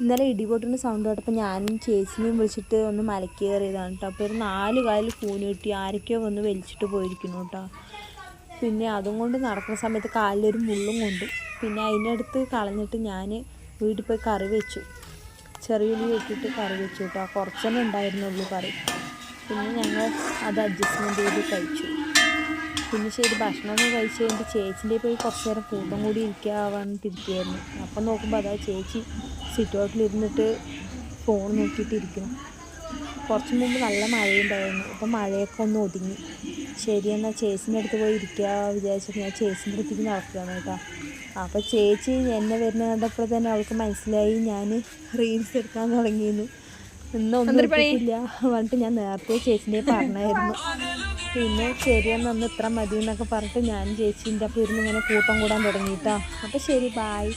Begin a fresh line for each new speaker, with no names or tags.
ഇന്നലെ ഇടിപൊട്ടുന്ന സൗണ്ട് കേട്ടപ്പോൾ ഞാനും ചേച്ചിനെയും വിളിച്ചിട്ട് ഒന്ന് മലക്ക് കയറിയതാണ് കേട്ടോ. അപ്പോൾ ഒരു 4 കാലിൽ കൂന് കിട്ടി, ആരൊക്കെയോ വന്ന് വലിച്ചിട്ട് പോയിരിക്കുന്നു കേട്ടോ. പിന്നെ അതും കൊണ്ട് നടക്കുന്ന സമയത്ത് കാലിലൊരു മുള്ളും കൊണ്ടു. പിന്നെ അതിനടുത്ത് കളഞ്ഞിട്ട് ഞാൻ വീട്ടിൽ പോയി കറി വെച്ചു, ചെറിയുള്ളി ഇട്ടിട്ട് കറി വെച്ചു കേട്ടോ. കുറച്ചെന്നെ ഉണ്ടായിരുന്നുള്ളൂ കറി. പിന്നെ ഞങ്ങൾ അത് അഡ്ജസ്റ്റ്മെൻറ്റ് ചെയ്ത് കഴിച്ചു. പിന്നെ ശരി ഭക്ഷണമൊക്കെ കഴിച്ച് കഴിഞ്ഞിട്ട് ചേച്ചിൻ്റെ പോയി കുറച്ച് നേരം കൂട്ടം കൂടി ഇരിക്കാവാണ്ടിരിക്കുകയായിരുന്നു. അപ്പം നോക്കുമ്പോൾ അതാ ചേച്ചി സിറ്റ് ഔട്ടിലിരുന്നിട്ട് ഫോൺ നോക്കിയിട്ടിരിക്കുന്നു. കുറച്ച് മുമ്പ് നല്ല മഴയുണ്ടായിരുന്നു. അപ്പം മഴയൊക്കെ ഒന്ന് ഒതുങ്ങി. ശരി എന്നാൽ ചേച്ചിൻ്റെ അടുത്ത് പോയി ഇരിക്കുക വിചാരിച്ചിട്ട് ഞാൻ ചേച്ചിൻ്റെ അടുത്തേക്ക് നടക്കുകയാണ് കേട്ടോ. അപ്പോൾ ചേച്ചി എന്നെ വരുന്ന കണ്ടപ്പോൾ തന്നെ അവൾക്ക് മനസ്സിലായി ഞാൻ റീൽസ് എടുക്കാൻ തുടങ്ങിയിരുന്നു. ഇന്നൊന്നും എടുത്തിട്ടില്ല പറഞ്ഞിട്ട് ഞാൻ നേരത്തെ ചേച്ചിൻ്റെ പറഞ്ഞായിരുന്നു. പിന്നെ ശരിയെന്നൊന്ന് ഇത്ര മതി എന്നൊക്കെ പറഞ്ഞിട്ട് ഞാൻ ചേച്ചീൻ്റെ അപ്പം ഇരുന്ന് ഇങ്ങനെ കൂട്ടം കൂടാൻ തുടങ്ങിയിട്ടോ. അപ്പോൾ ശരി, ബായ്.